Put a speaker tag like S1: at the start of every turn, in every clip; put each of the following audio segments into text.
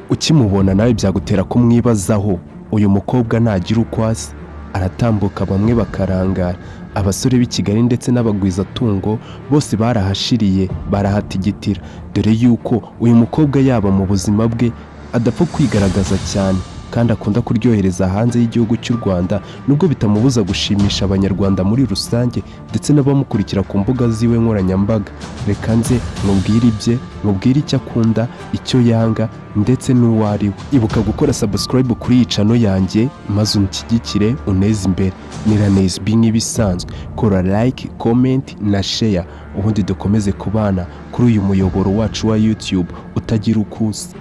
S1: ukimubona nawe byagutera kumwibazaho. Uyu mukobwa ntagira uko asa, aratambuka bamwe bakarangara. Abasore b'i Kigali ndetse n'abagwizatungo bose barahashiriye barahatigitira, dore yuko uyu mukobwa yaba mu buzima bwe adapfa kwigaragaza cyane kandi akunda kuryohereza hanze y'igihugu cy'u Rwanda, nubwo bitamubuza gushimisha abanyarwanda muri rusange ndetse n'abamukurikira ku mbuga ziwe nkoranyambaga. Reka nze mubwire ibye, mubwire icyo akunda, icyo yanga ndetse n'uwo ari we. Ibuka gukora subscribe kuri iyi channel yanjye maze unshyigikire uneze imbere. Ni NaSB nk'ibisanzwe, kora like, comment na share ubundi dukomeze kubana kuri uyu muyoboro wacu wa YouTube utagira ukusa.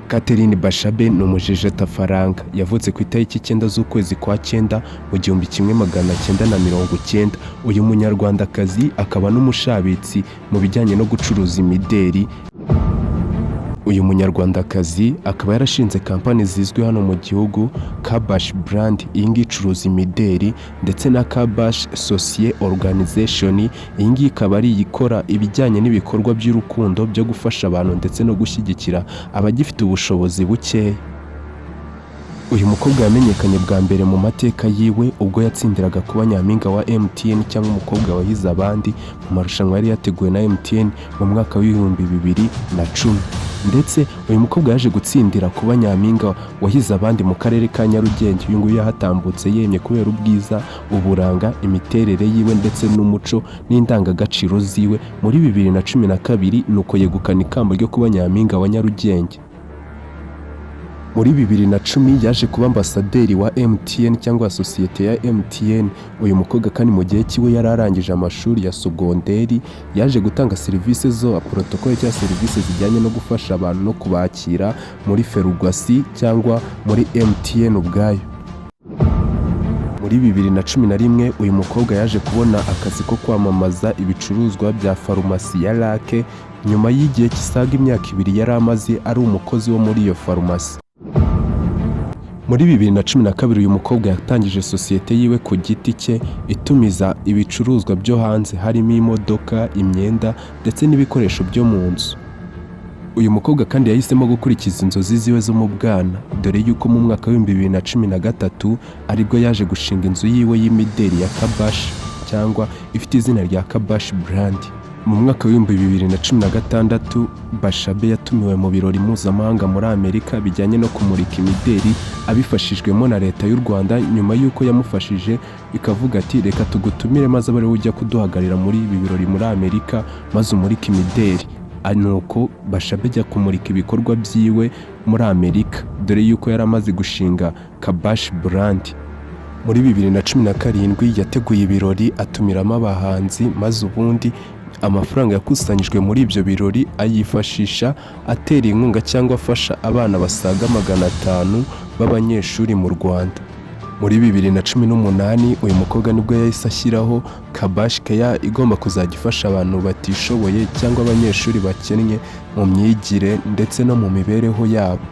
S1: Catherine Bashabe ni umujejetafaranga, yavutse ku itariki 9 z'ukwezi kwa 9 mu 1990. Uyu munyarwandakazi akaba n'umushabitsi mu bijyanye no gucuruza imideri. Uyu munyarwandakazi akaba yarashinze kampani zizwi hano mu gihugu, Kabash Brand iyi ngiyi icuruza imideri, ndetse na Kabash Associé Organisation iyi ngiyi ikaba ari ikora ibijyanye n'ibikorwa by'urukundo byo gufasha abantu ndetse no gushyigikira abagifite ubushobozi bukeya. Uyu mukobwa yamenyekanye bwa mbere mu mateka yiwe ubwo yatsindiraga kuba nyampinga wa MTN cyangwa umukobwa wahize abandi mu marushanwa yari yateguwe na MTN mu mwaka w'2010. Ndetse uyu mukobwa yaje gutsindira kuba nyampinga wahize abandi mu karere ka Nyarugenge. Uyu nguyu yahatambutse yemye kubera ubwiza, uburanga, imiterere yiwe ndetse n'umuco n'indangagaciro ziwe. Muri 2012 nuko yegukana ikamba ryo kuba nyampinga wa Nyarugenge. Muri 2010 yaje kuba ambasaderi wa MTN cyangwa sosiyete ya MTN. Uyu mukobwa kandi mu gihe kiwe yararangije amashuri ya segonderi, yaje gutanga serivisi zo protocole cyangwa serivisi zijyanye no gufasha abantu no kubakira muri Ferugasi cyangwa muri MTN ubwayo. Muri 2011 uyu mukobwa yaje kubona akazi ko kwamamaza ibicuruzwa bya farumasi ya Lake, nyuma y'igihe kisaga imyaka 2 yari amaze ari umukozi wo muri iyo farumasi. Muri 2012 uyu mukobwa yatangije sosiyete yiwe ku giti cye itumiza ibicuruzwa byo hanze, harimo imodoka, imyenda ndetse n'ibikoresho byo mu nzu. Uyu mukobwa kandi yahisemo gukurikiza inzozi ziwe zo mu bwana, dore yuko mu mwaka w'2013 aribwo yaje gushinga inzu yiwe y'imideri ya Kabash cyangwa ifite izina rya Kabash Brand. Mu mwaka w'2016 Bashabe yatumiwe mu birori mpuzamahanga muri Amerika bijyanye no kumurika imideri abifashijwemo na leta y'u Rwanda, nyuma y'uko yamufashije ikavuga ati reka tugutumire maze abari ujya kuduhagarira muri ibi birori muri Amerika maze umurika imideri. Nuko Bashabe ajya kumurika ibikorwa byiwe muri Amerika, dore yuko yari amaze gushinga Kabash Brand. Muri 2017 yateguye ibirori atumiramo abahanzi, maze ubundi amafaranga yakusanyijwe muri ibyo birori ayifashisha atera inkunga cyangwa afasha abana basaga 500 b'abanyeshuri mu Rwanda. Muri 2018 uyu mukobwa nibwo yahise ashyiraho Kabash Care igomba kuzajya ifasha abantu batishoboye cyangwa abanyeshuri bakennye mu myigire ndetse no mu mibereho yabo.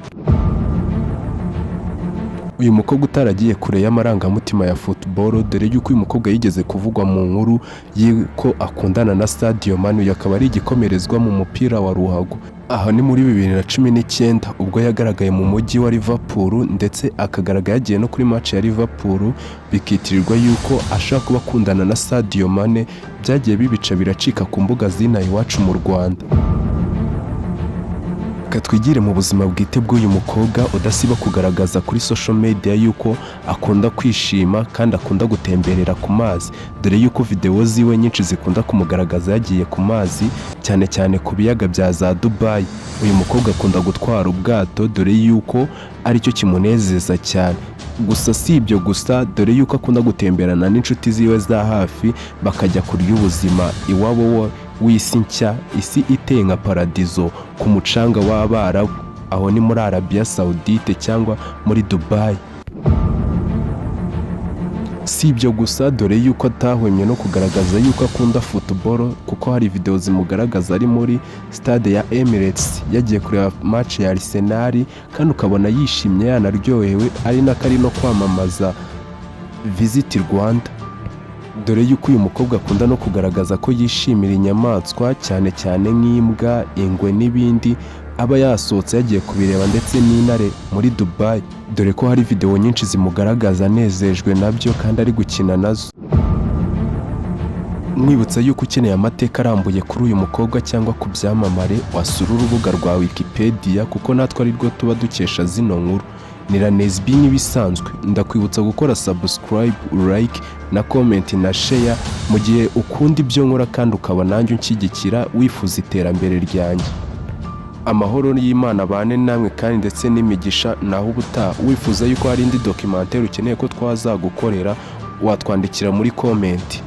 S1: Uyu mukobwa utaragiye kure y'amarangamutima ya football, dore yuko uyu mukobwa yigeze kuvugwa mu nkuru y'uko akundana na Sadio Mane, akaba ari igikomerezwa mu mupira wa ruhago. Aha ni muri 2019 ubwo yagaragaye mu mujyi wa Liverpool ndetse akagaragara yagiye no kuri match ya Liverpool, bikitirirwa yuko ashaka kuba akundana na Sadio Mane. Byagiye bibica biracika ku mbuga zina iwacu mu Rwanda. Twigire mu buzima bwite bw'uyu mukobwa udasiba kugaragaza kuri social media yuko akunda kwishima kandi akunda gutemberera ku mazi, dore yuko video ziwe nyinshi zikunda kumugaragaza yagiye ku mazi, cyane cyane ku biyaga bya za Dubai. Uyu mukobwa akunda gutwara ubwato, dore yuko aricyo kimunezeza cyane. Gusa si ibyo gusa, dore yuko akunda gutemberana n'inshuti ziwe za hafi bakajya kurya ubuzima iwabo w'isi nshya, isi iteye nka paradizo ku mucanga w'Abarabu, aho ni muri Arabia Saudite cyangwa muri Dubai. Si ibyo gusa, dore yuko atahwemye no kugaragaza yuko akunda football, kuko hari video zimugaragaza ari muri stade ya Emirates yagiye kureba match ya Arsenal, kandi ukabona yishimye yanaryohewe, ari nakari no kwamamaza Visit Rwanda. Dore yuko uyu mukobwa akunda no kugaragaza ko yishimira inyamaswa cyane cyane nk'imbwa, ingwe n'ibindi, aba yasohotse yagiye kubireba ndetse n'intare muri Dubai, dore ko hari video nyinshi zimugaragaza anezejwe nabyo kandi ari gukina nazo. Mwibutsa yuko ukeneye amateka arambuye kuri uyu mukobwa cyangwa ku byamamare, wasura urubuga rwa Wikipedia kuko natwe ari rwo tuba dukesha zino nkuru. Ni Ranesby n'ibisanzwe, ndakwibutsa gukora subscribe, like na comment na share mu gihe ukunda ibyo nkora kandi ukaba nanjye unshyigikira wifuza iterambere ryanjye. Amahoro y'Imana bane namwe kandi ndetse n'imigisha, naho ubutaha. Wifuza yuko hari indi documentaire ukeneye ko twazagukorera, watwandikira muri comment.